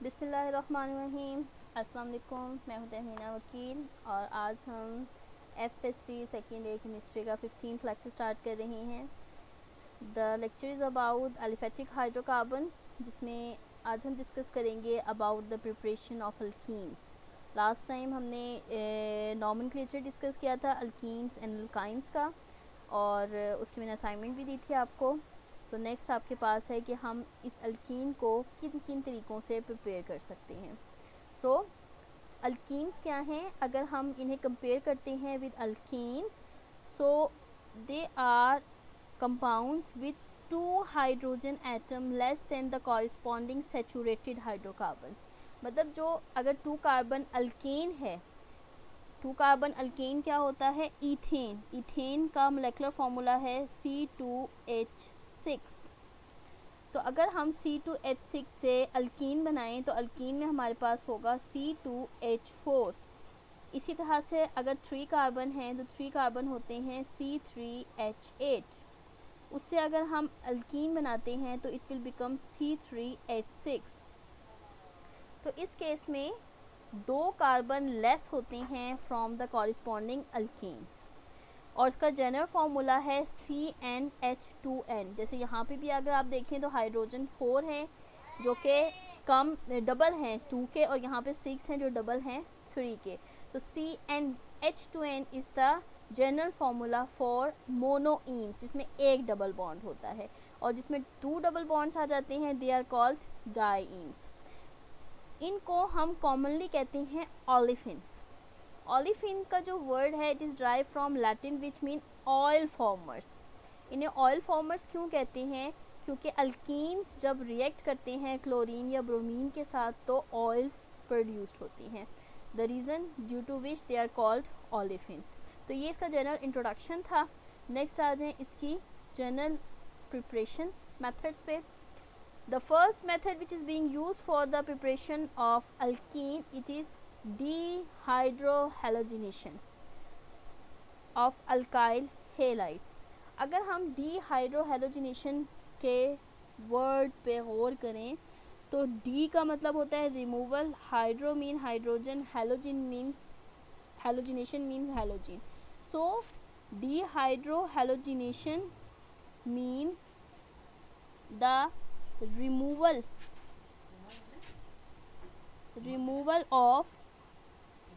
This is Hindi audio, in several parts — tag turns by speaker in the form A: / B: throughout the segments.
A: बिस्मिल्लाहिर्रहमानिर्रहीम। अस्सलाम वालेकुम। मैं हूं तहमीना वकील और आज हम एफएससी सेकेंड ईयर केमिस्ट्री का 15th लेक्चर स्टार्ट कर रहे हैं। The lecture is about aliphatic hydrocarbons, जिसमें आज हम डिस्कस करेंगे about the preparation of alkenes. Last time हमने नॉमेनक्लेचर डिस्कस किया था अल्कीन्स एंड अल्काइंस का, और उसकी मैंने असाइनमेंट भी दी थी आपको। सो नेक्स्ट आपके पास है कि हम इस अल्कीन को किन किन तरीक़ों से प्रिपेयर कर सकते हैं। सो अल्कीन्स क्या हैं? अगर हम इन्हें कंपेयर करते हैं with alkenes, so they are compounds with 2 hydrogen atom less than the corresponding saturated hydrocarbons. मतलब जो अगर 2 कार्बन अल्केन है, 2 कार्बन अल्केन क्या होता है? ईथेन। ईथेन का मोलेकुलर फार्मूला है C2H6। तो अगर हम C2H6 से अल्कीन बनाएं तो अल्कीन में हमारे पास होगा C2H4। इसी तरह से अगर 3 कार्बन हैं तो 3 कार्बन होते हैं C3H8। उससे अगर हम अल्कीन बनाते हैं तो इट विल बिकम C3H6। तो इस केस में 2 कार्बन लेस होते हैं फ्रॉम द कॉरिस्पॉन्डिंग अल्कीन्स, और इसका जनरल फार्मूला है CnH2n। जैसे यहाँ पे भी अगर आप देखें तो हाइड्रोजन 4 हैं जो कि कम डबल हैं 2 के, और यहाँ पे 6 हैं जो डबल हैं 3 के। तो CnH2n is the general formula for monoenes, जिसमें एक डबल बॉन्ड होता है, और जिसमें 2 डबल बॉन्ड्स आ जाते हैं दे आर कॉल्ड डाईइंस। इनको हम कॉमनली कहते हैं ओलिफिन्स। ओलिफिन का जो वर्ड है it is drive from Latin which mean oil formers. इन्हें ऑयल फॉर्मर्स क्यों कहते हैं? क्योंकि अल्कीन्स जब रिएक्ट करते हैं क्लोरीन या ब्रोमीन के साथ तो ऑयल्स प्रोड्यूस्ड होती हैं, the reason due to which they are called olefins. तो ये इसका जनरल इंट्रोडक्शन था। नेक्स्ट आ जाएँ इसकी जनरल प्रिपरेशन मेथड्स पे। The first method which is being used for the preparation of alkene, it is dehydrohalogenation of alkyl halides। अगर हम dehydrohalogenation के वर्ड पे गौर करें तो D का मतलब होता है removal, hydro mean hydrogen, halogen means halogenation means halogen. So dehydrohalogenation means the removal of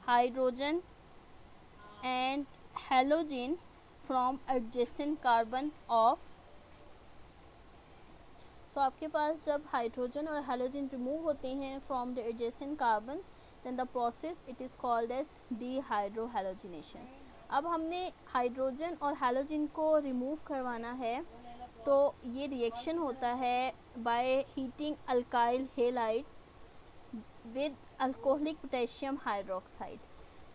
A: hydrogen and halogen from adjacent carbon of। So आपके पास जब हाइड्रोजन और हैलोजन रिमूव होते हैं from the adjacent carbons, then the process it is called as dehydrohalogenation। अब हमने हाइड्रोजन और हैलोजन को रिमूव करवाना है तो ये रिएक्शन होता है by heating alkyl halides with alcoholic potassium hydroxide.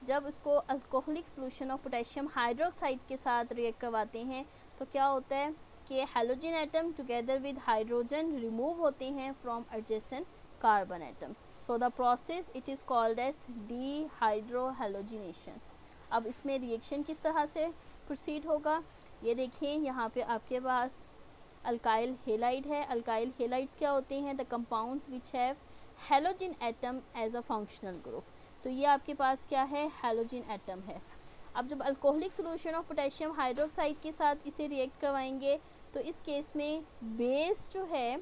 A: जब उसको alcoholic solution of potassium hydroxide के साथ रिएक्ट करवाते हैं तो क्या होता है कि halogen atom together with hydrogen remove होते हैं from adjacent carbon atom. So the process it is called as dehydrohalogenation। अब इसमें रिएक्शन किस तरह से प्रोसीड होगा ये देखिए। यहाँ पे आपके पास अल्काइल हेलाइड है। अल्काइल हेलाइड्स क्या होते हैं? The compounds which have halogen atom as a functional group. तो ये आपके पास क्या है? हैलोजन एटम है। अब जब alcoholic solution of potassium hydroxide के साथ इसे रिएक्ट करवाएंगे तो इस केस में बेस जो है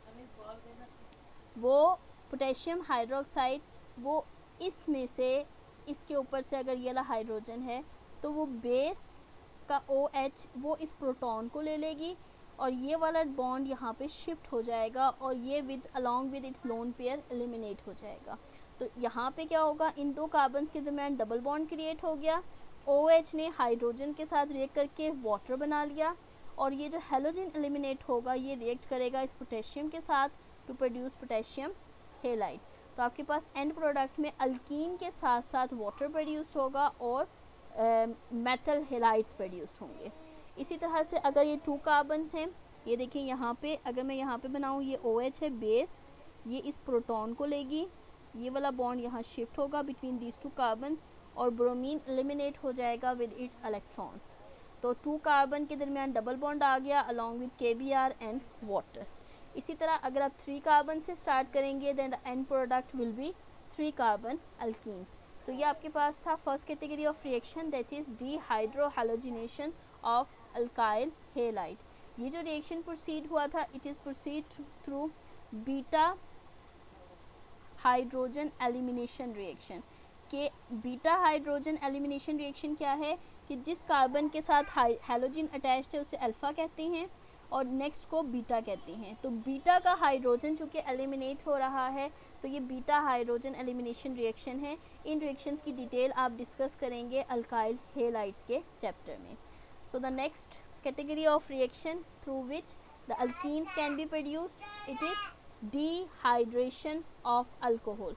A: वो पोटेशियम हाइड्रोक्साइड, वो इसमें से इसके ऊपर से अगर ये वाला हाइड्रोजन है तो वो बेस का OH वो इस प्रोटॉन को ले लेगी और ये वाला बॉन्ड यहाँ पे शिफ्ट हो जाएगा और ये with along with its lone pair eliminate हो जाएगा। तो यहाँ पे क्या होगा? इन 2 कार्बन्स के दरमियान डबल बॉन्ड क्रिएट हो गया। OH ने हाइड्रोजन के साथ रिएक्ट करके वाटर बना लिया, और ये जो हैलोजन एलिमिनेट होगा ये रिएक्ट करेगा इस पोटेशियम के साथ टू प्रोड्यूस पोटेशियम हेलाइड। तो आपके पास एंड प्रोडक्ट में अल्कीन के साथ साथ वाटर प्रोड्यूस्ड होगा और मेटल हेलाइड्स प्रोड्यूस्ड होंगे। इसी तरह से अगर ये 2 कार्बन्स हैं, ये देखिए यहाँ पे अगर मैं यहाँ पे बनाऊँ, ये OH है बेस, ये इस प्रोटॉन को लेगी, ये वाला बॉन्ड यहाँ शिफ्ट होगा बिटवीन दीज 2 कार्बन्स और ब्रोमीन एलिमिनेट हो जाएगा विद इट्स इलेक्ट्रॉन्स। तो 2 कार्बन के दरमियान डबल बॉन्ड आ गया along with KBr and water. इसी तरह अगर आप 3 कार्बन से स्टार्ट करेंगे then the end product will be 3 carbon alkenes. तो ये आपके पास था first category of reaction that is dehydrohalogenation of alkyl halide. ये जो रिएक्शन प्रोसीड हुआ था it is proceed through beta hydrogen elimination reaction. के बीटा हाइड्रोजन एलिमिनेशन रिएक्शन क्या है कि जिस कार्बन के साथ हैलोजन अटैच्ड है उसे अल्फ़ा कहते हैं और नेक्स्ट को बीटा कहते हैं। तो बीटा का हाइड्रोजन चूँकि एलिमिनेट हो रहा है तो ये बीटा हाइड्रोजन एलिमिनेशन रिएक्शन है। इन रिएक्शंस की डिटेल आप डिस्कस करेंगे अल्काइल हेलाइड्स के चैप्टर में। So the next category of reaction through which the alkenes can be produced it is dehydration of alcohol.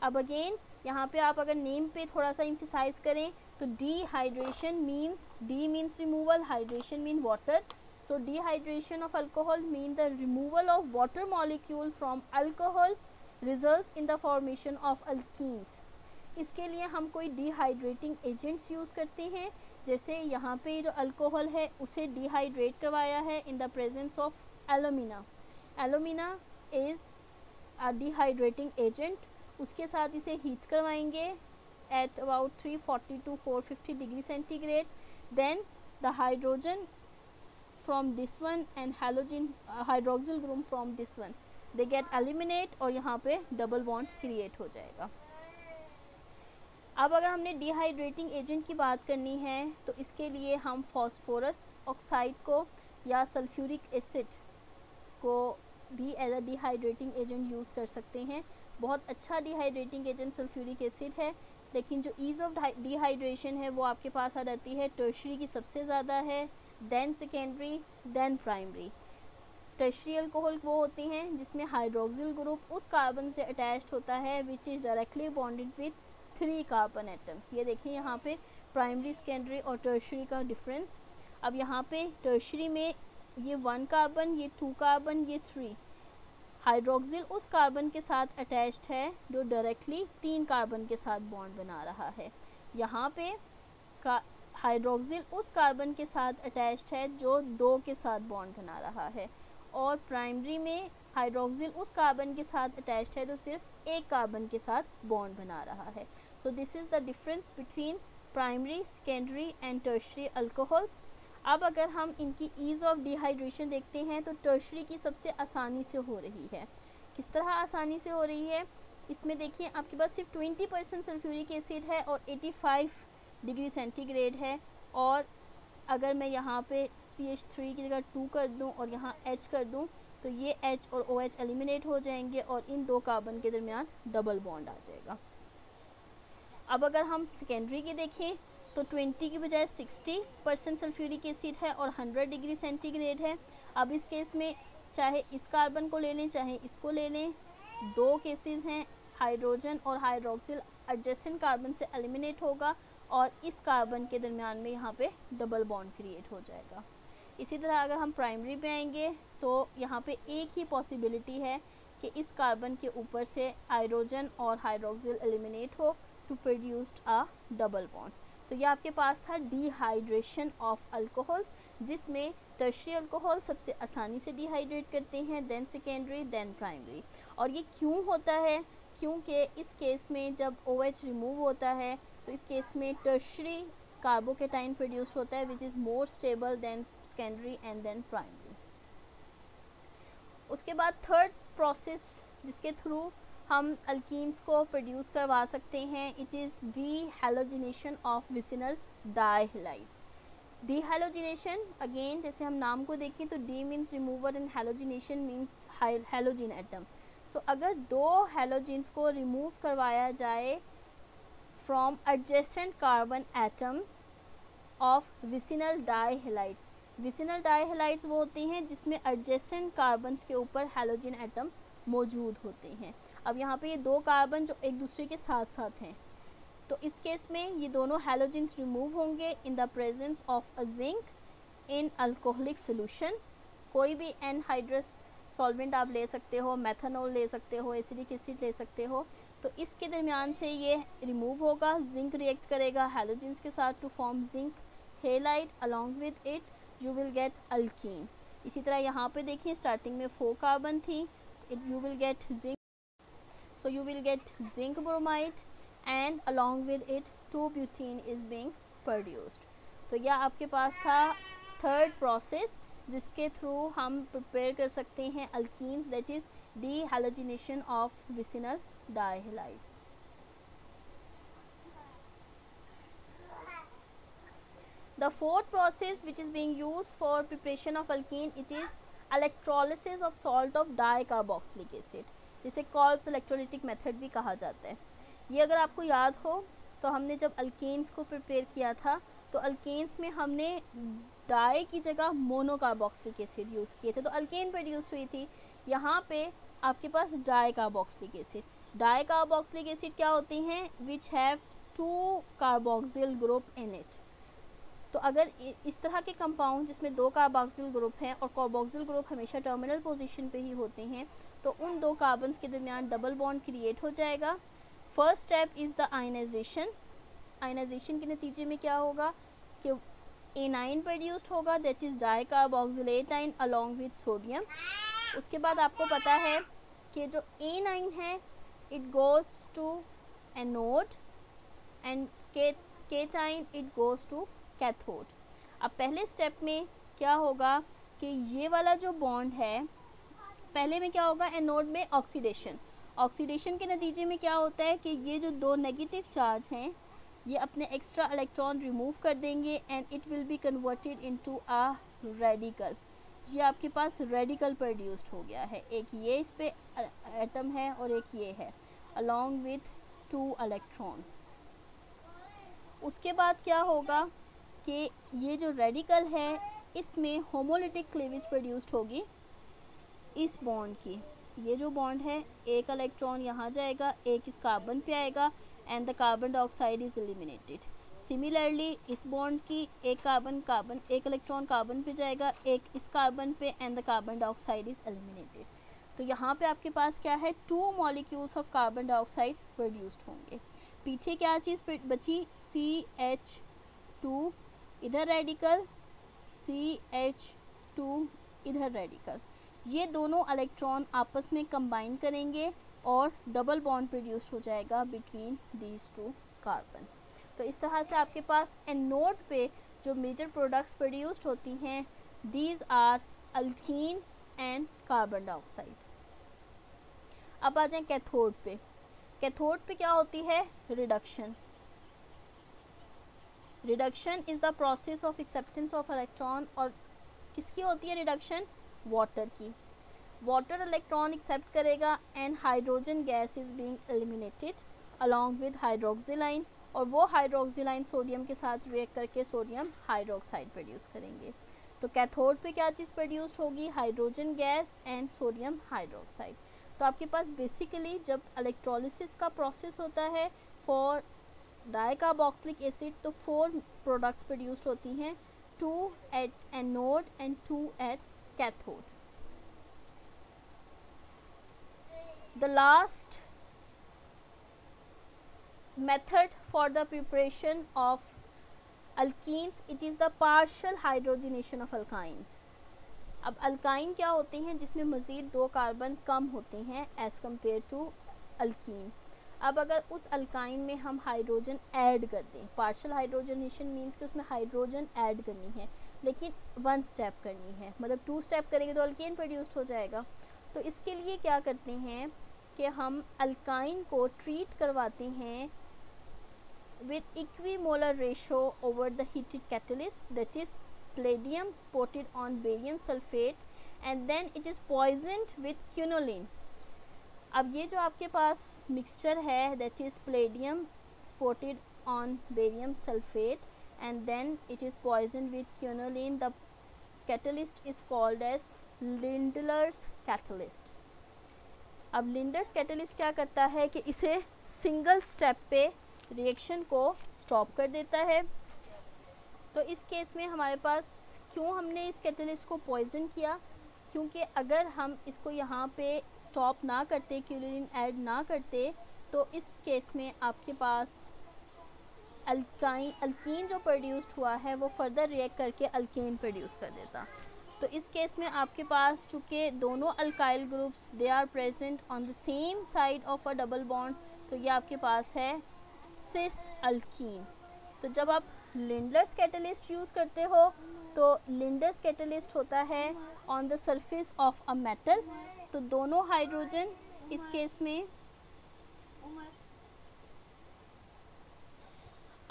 A: अब अगेन यहाँ पे आप अगर नेम पे थोड़ा सा इम्फिसाइज करें तो dehydration means D means removal, hydration mean water. So dehydration of alcohol mean the removal of water molecule from alcohol results in the formation of alkenes। इसके लिए हम कोई डिहाइड्रेटिंग एजेंट्स यूज़ करते हैं, जैसे यहाँ पे जो अल्कोहल है उसे डिहाइड्रेट करवाया है in the presence of alumina. Alumina is a dehydrating agent, उसके साथ इसे हीट करवाएंगे at about 340 to 450 degree centigrade. Then the hydrogen from this one and halogen hydroxyl group from this one they get eliminate और यहाँ पे डबल बॉन्ड क्रिएट हो जाएगा। अब अगर हमने डिहाइड्रेटिंग एजेंट की बात करनी है तो इसके लिए हम फॉस्फोरस ऑक्साइड को या सल्फ्यूरिक एसिड को भी as a dehydrating agent use कर सकते हैं। बहुत अच्छा डिहाइड्रेटिंग एजेंट सल्फ्यूरिक एसिड है, लेकिन जो ईज़ ऑफ डिहाइड्रेशन है वो आपके पास आ जाती है टर्शरी की सबसे ज़्यादा है, then secondary, then primary. Tertiary alcohol वो होते हैं जिसमें हाइड्रोक्सिल ग्रुप उस कार्बन से अटैच्ड होता है which is directly bonded with 3 carbon atoms. ये देखिए यहाँ पे प्राइमरी, सेकेंडरी और टर्शरी का डिफरेंस। अब यहाँ पे टर्शरी में ये 1 कार्बन, ये 2 कार्बन, ये 3। हाइड्रोक्सिल उस कार्बन के साथ अटैच्ड है जो डायरेक्टली 3 कार्बन के साथ बॉन्ड बना रहा है। यहाँ पे हाइड्रोक्सिल उस कार्बन के साथ अटैच्ड है जो 2 के साथ बॉन्ड बना रहा है, और प्राइमरी में हाइड्रोक्सिल उस कार्बन के साथ अटैच्ड है जो सिर्फ 1 कार्बन के साथ बॉन्ड बना रहा है। So this is the difference between primary, secondary and tertiary alcohols. अब अगर हम इनकी ईज़ ऑफ डिहाइड्रेशन देखते हैं तो टर्शरी की सबसे आसानी से हो रही है। किस तरह आसानी से हो रही है, इसमें देखिए आपके पास सिर्फ 20% सल्फ्यूरिक एसिड है और 85 डिग्री सेंटीग्रेड है, और अगर मैं यहाँ पे CH3 की जगह 2 कर दूँ और यहाँ H कर दूँ तो ये H और OH एलिमिनेट हो जाएंगे और इन 2 कार्बन के दरमियान डबल बॉन्ड आ जाएगा। अब अगर हम सेकेंडरी की देखें तो 20 की बजाय 60% सल्फ्यूरिक एसिड है और 100 डिग्री सेंटीग्रेड है। अब इस केस में चाहे इस कार्बन को ले लें चाहे इसको ले लें, 2 केसेस हैं, हाइड्रोजन और हाइड्रोक्सिल एडजेसेंट कार्बन से एलिमिनेट होगा और इस कार्बन के दरमियान में यहाँ पे डबल बॉन्ड क्रिएट हो जाएगा। इसी तरह अगर हम प्राइमरी पे आएंगे तो यहाँ पे एक ही पॉसिबिलिटी है कि इस कार्बन के ऊपर से हाइड्रोजन और हाइड्रोक्सिल एलिमिनेट हो to produced a double bond. तो ये आपके पास था डिहाइड्रेशन ऑफ अल्कोहल्स, जिसमें टर्शरी अल्कोहल सबसे आसानी से डिहाइड्रेट करते हैं, देन सेकेंडरी, देन प्राइमरी। और ये क्यों होता है, क्योंकि इस केस में जब OH रिमूव होता है तो इस केस में टर्शरी कार्बोकेटाइन प्रोड्यूस्ड होता है which is more stable than secondary and then primary. उसके बाद थर्ड प्रोसेस जिसके थ्रू हम अल्कीन्स को प्रोड्यूस करवा सकते हैं it is dehalogenation of vicinal dihalides. Dehalogenation again जैसे हम नाम को देखें तो de means remover and halogenation means halogen atom. So अगर 2 हैलोजिन्स को रिमूव करवाया जाए from adjacent carbon atoms of vicinal dihalides. Vicinal dihalides वो होते हैं जिसमें एडजेसेंट कार्बन्स के ऊपर हैलोजिन एटम्स मौजूद होते हैं। अब यहाँ पे ये 2 कार्बन जो एक दूसरे के साथ साथ हैं, तो इस केस में ये दोनों हैलोजिन्स रिमूव होंगे इन the presence of a zinc in alcoholic solution. कोई भी एनहाइड्रस सॉल्वेंट आप ले सकते हो, मेथनॉल ले सकते हो, एसिडिक एसिड ले सकते हो, तो इसके दरमियान से ये रिमूव होगा, जिंक रिएक्ट करेगा हैलोजिन्स के साथ to form zinc halide, along with it you will get alkene. इसी तरह यहाँ पे देखिए स्टार्टिंग में 4 कार्बन थी, you will get zinc, so you will get zinc bromide and along with it 2 butene is being produced. तो यह आपके पास था थर्ड प्रोसेस जिसके थ्रू हम प्रिपेयर कर सकते हैं alkenes, that is dehalogenation of vicinal dihalides. The fourth process which is being used for preparation of alkene, it is electrolysis of salt of dicarboxylic acid, जिसे Kolb's electrolytic method भी कहा जाता है। ये अगर आपको याद हो तो हमने जब अल्केन्स को प्रिपेयर किया था तो अल्केन्स में हमने डाई की जगह मोनोकार्बोक्सिलिक एसिड यूज़ किए थे, तो अल्केन प्रोड्यूस हुई थी। यहाँ पे आपके पास डाइकार्बोक्सिलिक एसिड। डाइकार्बोक्सिलिक एसिड क्या होती हैं? Which have 2 carboxyl group in it. तो अगर इस तरह के कंपाउंड जिसमें 2 कार्बोक्सिल ग्रुप हैं और कार्बोक्सिल ग्रुप हमेशा टर्मिनल पोजीशन पे ही होते हैं, तो उन 2 कार्बन्स के दरमियान डबल बॉन्ड क्रिएट हो जाएगा। First step is the ionisation. Ionisation के नतीजे में क्या होगा कि एनाइन प्रोड्यूस्ड होगा, that is dicarboxylate ion along with sodium. उसके बाद आपको पता है कि जो एनाइन है it goes to anode and cation it goes to cathode. अब पहले स्टेप में क्या होगा कि ये वाला जो बॉन्ड है, पहले में क्या होगा, एनोड में ऑक्सीडेशन। ऑक्सीडेशन के नतीजे में क्या होता है कि ये जो 2 नेगेटिव चार्ज हैं ये अपने एक्स्ट्रा इलेक्ट्रॉन रिमूव कर देंगे and it will be converted into a radical. ये आपके पास रेडिकल प्रोड्यूस्ड हो गया है। एक ये इस पे एटम है और एक ये है, अलॉन्ग विथ 2 इलेक्ट्रॉन्स। उसके बाद क्या होगा कि ये जो रेडिकल है इसमें होमोलिटिक क्लीवेज प्रोड्यूस्ड होगी इस बॉन्ड की। ये जो बॉन्ड है, एक इलेक्ट्रॉन यहाँ जाएगा, एक इस कार्बन पे आएगा and the carbon dioxide is eliminated. Similarly इस बॉन्ड की एक इलेक्ट्रॉन कार्बन पे जाएगा, एक इस कार्बन पे and the carbon dioxide is eliminated. तो यहाँ पे आपके पास क्या है, 2 molecules of carbon dioxide produced होंगे। पीछे क्या चीज़ बची, CH2 इधर रेडिकल, CH2 इधर रेडिकल। ये दोनों इलेक्ट्रॉन आपस में कंबाइन करेंगे और डबल बॉन्ड प्रोड्यूस हो जाएगा बिटवीन दीज 2 कार्बन्स। तो इस तरह से आपके पास एनोड पे जो मेजर प्रोडक्ट्स प्रोड्यूस्ड होती हैं, these are alkene and carbon dioxide. अब आ जाएं कैथोड पे। कैथोड पे क्या होती है, reduction. Reduction is the process of acceptance of electron. और किसकी होती है रिडक्शन, वाटर की। वाटर इलेक्ट्रॉन एक्सेप्ट करेगा and hydrogen gas is being eliminated along with hydroxyl ion, और वो हाइड्रोक्सिलाइन सोडियम के साथ रिएक्ट करके सोडियम हाइड्रोक्साइड प्रोड्यूस करेंगे। तो कैथोड पे क्या चीज़ प्रोड्यूस्ड होगी, hydrogen gas and sodium hydroxide. तो आपके पास बेसिकली जब इलेक्ट्रोलिसिस का प्रोसेस होता है फॉर डाइकार्बोक्सिलिक एसिड तो 4 प्रोडक्ट्स प्रोड्यूस्ड होती हैं, 2 at anode and 2 at cathode. The last method for the preparation of alkenes, it is the partial hydrogenation of alkynes. अब अल्काइन क्या होते हैं, जिसमें मज़ीद 2 कार्बन कम होते हैं एज़ कम्पेयर टू अल्कीन। अब अगर उस अल्काइन में हम हाइड्रोजन ऐड कर दें, पार्शियल हाइड्रोजनेशन मीन्स कि उसमें हाइड्रोजन ऐड करनी है, लेकिन 1 स्टेप करनी है, मतलब 2 स्टेप करेंगे तो अल्केन प्रोड्यूस्ड हो जाएगा। तो इसके लिए क्या करते हैं कि हम अल्काइन को ट्रीट करवाते हैं with equimolar ratio over the heated catalyst, that is palladium spotted on barium sulfate and then it is poisoned with quinoline. अब ये जो आपके पास मिक्सचर है that is palladium spotted on barium sulfate and then it is poisoned with quinoline, the catalyst is called as Lindlar's catalyst. अब लिंडर्स कैटलिस्ट क्या करता है कि इसे सिंगल स्टेप पे रिएक्शन को स्टॉप कर देता है। तो इस केस में हमारे पास क्यों हमने इस कैटलिस्ट को पॉइजन किया, क्योंकि अगर हम इसको यहाँ पे स्टॉप ना करते, क्यूलिन ऐड ना करते, तो इस केस में आपके पास अल्कीन जो प्रोड्यूस्ड हुआ है वो फर्दर रिएक्ट करके अल्केन प्रोड्यूस कर देता। तो इस केस में आपके पास चूँकि दोनों alkyl groups they are present on the same side of a double bond, तो ये आपके पास है सिस अल्कीन। तो जब आप लिंडलर्स कैटलिस्ट यूज़ करते हो तो लिंडलर्स कैटलिस्ट होता है on the surface of a metal, तो दोनों हाइड्रोजन इस केस में,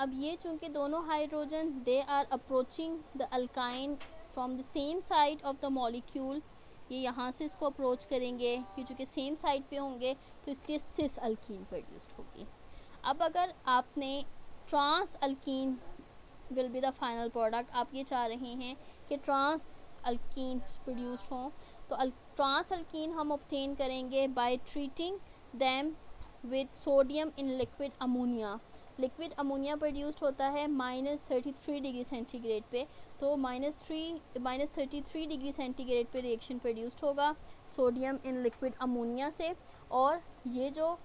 A: अब ये चूँकि दोनों hydrogen they are approaching the alkyne from the same side of the molecule, ये यहाँ से इसको अप्रोच करेंगे, ये चूँकि सेम साइड पे होंगे तो इसलिए सिस अल्कीन प्रोड्यूस्ड होगी। अब अगर आपने trans alkene will be the final product, आप ये चाह रहे हैं कि ट्रांस अल्कीन प्रोड्यूस्ड हों, तो ट्रांस अल्कीन हम ऑब्टेन करेंगे by treating them with sodium in liquid ammonia. Liquid ammonia produced होता है -33 डिग्री सेंटीग्रेड पे, तो -33 डिग्री सेंटीग्रेड पे रिएक्शन प्रोड्यूस्ड होगा सोडियम इन लिक्विड अमोनिया से, और ये जो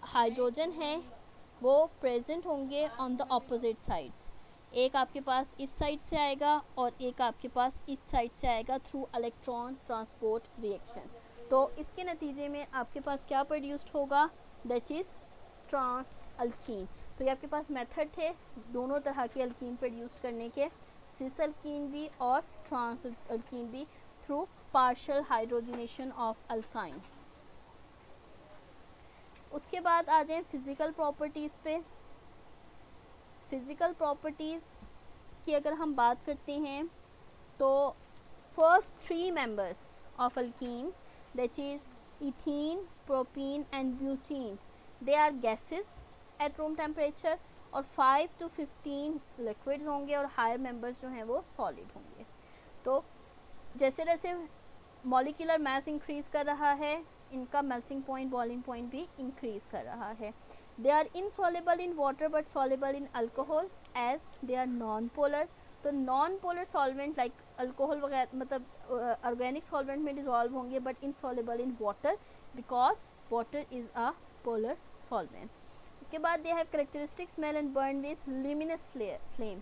A: हाइड्रोजन है वो प्रेजेंट होंगे ऑन द ऑपोजिट साइड्स, एक आपके पास इस साइड से आएगा और एक आपके पास इस साइड से आएगा थ्रू इलेक्ट्रॉन ट्रांसपोर्ट रिएक्शन। तो इसके नतीजे में आपके पास क्या प्रोड्यूस्ड होगा, दैट इज़ ट्रांस अल्कीन। तो ये आपके पास मेथड थे दोनों तरह के अल्कीन प्रोड्यूस करने के, सिस अल्कीन भी और ट्रांस अल्कीन भी, through partial hydrogenation of alkynes. उसके बाद आ जाएं फिज़िकल प्रॉपर्टीज़ पे। फिज़िकल प्रॉपर्टीज़ की अगर हम बात करते हैं तो first 3 members of alkene that is ethene, propene and butene, they are gases at room temperature, और 5 to 15 लिक्विड्स होंगे और हायर मेंबर्स जो हैं वो सॉलिड होंगे। तो जैसे जैसे मॉलिक्यूलर मास इंक्रीज़ कर रहा है, इनका मेल्टिंग पॉइंट, बॉइलिंग पॉइंट भी इंक्रीज़ कर रहा है। They are insoluble in water but soluble in alcohol as they are non polar. तो non polar solvent like alcohol वगैरह, मतलब ऑर्गेनिक सॉल्वेंट में डिजॉल्व होंगे but insoluble in water because water is a polar solvent. उसके बाद they have characteristic smell and burn with luminous flame.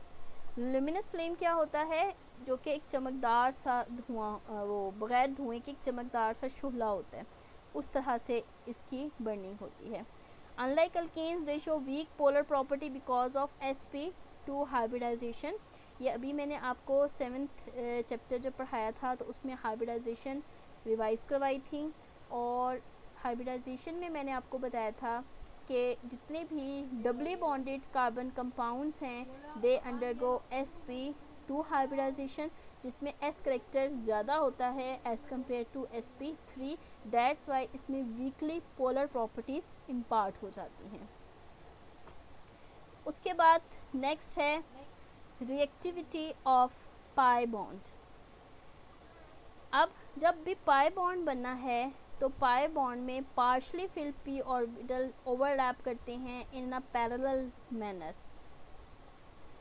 A: Luminous flame क्या होता है, जो कि एक चमकदार सा धुआं, वो बग़ैर धुएं के एक चमकदार सा शुहला होता है, उस तरह से इसकी बर्निंग होती है। Unlike alkanes they show weak polar property because of sp2 hybridisation. ये अभी मैंने आपको 7th चैप्टर जब पढ़ाया था तो उसमें हाइब्रिडाइजेशन रिवाइज़ करवाई थी, और हाइब्रिडाइजेशन में मैंने आपको बताया था कि जितने भी डबली बॉन्डेड कार्बन कंपाउंड्स हैं दे अंडरगो sp2 हाइब्रिडाइजेशन, जिसमें s करेक्टर ज़्यादा होता है as compare to sp3, that's why इसमें वीकली पोलर प्रॉपर्टीज़ इम्पार्ट हो जाती हैं। उसके बाद नेक्स्ट है रिएक्टिविटी ऑफ पाई बॉन्ड। अब जब भी पाई बॉन्ड बनना है तो पाई बॉन्ड में partially field p orbital overlap करते हैं इन अ पैरेलल मैनर।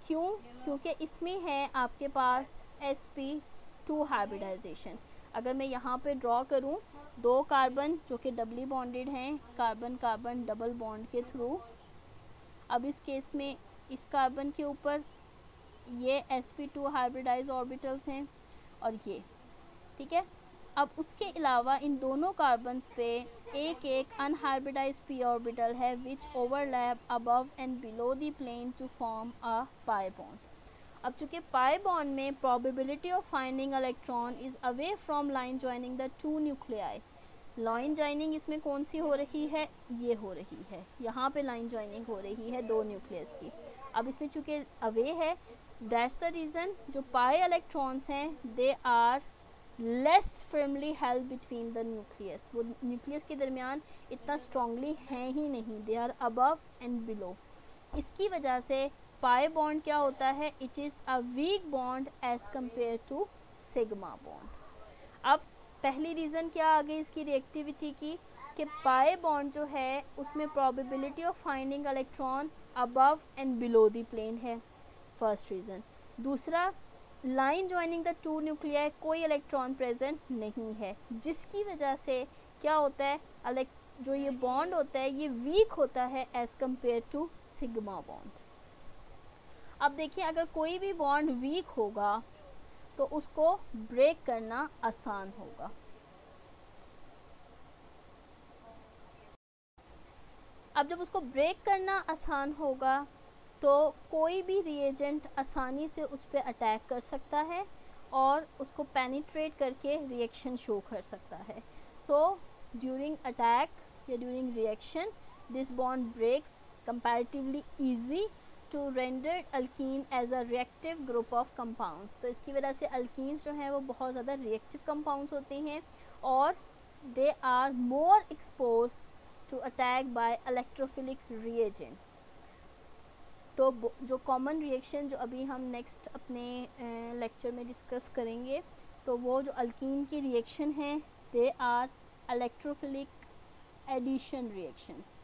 A: क्यों? क्योंकि इसमें है आपके पास sp2 हाइब्रिडाइजेशन। अगर मैं यहाँ पे ड्रॉ करूँ 2 कार्बन जो कि डबली बॉन्डेड हैं कार्बन कार्बन डबल बॉन्ड के थ्रू, अब इस केस में इस कार्बन के ऊपर ये sp2 हाइब्रिडाइज ऑर्बिटल्स हैं और ये, ठीक है। अब उसके अलावा इन दोनों कार्बन्स पे एक एक अनहाइब्रिडाइज p ऑर्बिटल है which overlap above and below the plane to form a pi bond. अब चूँकि पाई बॉन्ड में probability of finding electron is away from line joining the 2 nuclei. Line joining इसमें कौन सी हो रही है, ये हो रही है, यहाँ पे लाइन जॉइनिंग हो रही है 2 न्यूक्लियस की। अब इसमें चूँकि अवे है, दैट्स द रीज़न जो पाई इलेक्ट्रॉन्स हैं they are less firmly held between the nucleus, वो न्यूक्लियस के दरमियान इतना स्ट्रॉन्गली हैं ही नहीं, they are above and below. इसकी वजह से पाई बॉन्ड क्या होता है, it is a weak bond as compared to sigma bond. अब पहली रीज़न क्या आ गई इसकी रिएक्टिविटी की, कि पाई बॉन्ड जो है उसमें probability of finding electron above and below the plane है, फर्स्ट रीज़न। दूसरा, लाइन ज्वाइनिंग द 2 न्यूक्लियाई, कोई इलेक्ट्रॉन प्रेजेंट नहीं है, जिसकी वजह से क्या होता है, जो ये बॉन्ड होता है ये वीक होता है as compare to sigma bond. अब देखिए अगर कोई भी बॉन्ड वीक होगा तो उसको ब्रेक करना आसान होगा। अब जब उसको ब्रेक करना आसान होगा तो कोई भी रिएजेंट आसानी से उस पर अटैक कर सकता है और उसको पेनिट्रेट करके रिएक्शन शो कर सकता है। सो ड्यूरिंग अटैक या during reaction this bond breaks comparatively easy to render alkene as a reactive group of compounds. तो इसकी वजह से अल्कीन्स जो हैं वो बहुत ज़्यादा रिएक्टिव कंपाउंड्स होते हैं और they are more expose to attack by electrophilic reagents. तो जो कॉमन रिएक्शन जो अभी हम नेक्स्ट अपने लेक्चर में डिस्कस करेंगे, तो वो जो अल्कीन की रिएक्शन है they are electrophilic addition reactions.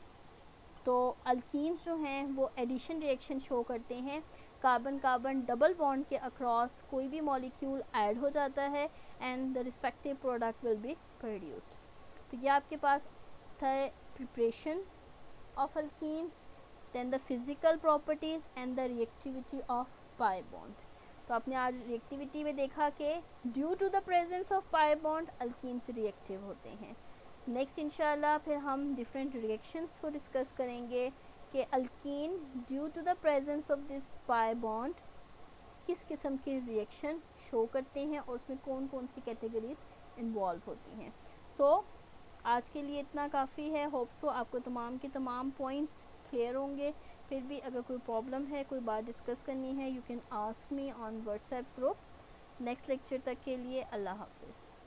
A: तो अल्कीन्स जो हैं वो एडिशन रिएक्शन शो करते हैं। कार्बन कार्बन डबल बॉन्ड के अक्रॉस कोई भी मॉलिक्यूल ऐड हो जाता है and the respective product will be produced. तो ये आपके पास था preparation of alkenes, then the physical properties and the reactivity of pi bond। तो आपने आज रिएक्टिविटी में देखा कि due to the presence of pi bond alkenes reactive होते हैं। नेक्स्ट इंशाल्लाह फिर हम डिफरेंट रिएक्शंस को डिस्कस करेंगे कि alkene due to the presence of this pi bond किस किस्म के रिएक्शन शो करते हैं और उसमें कौन कौन सी कैटेगरीज इन्वॉल्व होती हैं। सो आज के लिए इतना काफ़ी है। होप सो आपको तमाम के तमाम पॉइंट्स क्लियर होंगे। फिर भी अगर कोई प्रॉब्लम है, कोई बात डिस्कस करनी है, you can ask me on WhatsApp group. Next lecture तक के लिए अल्लाह हाफिज़।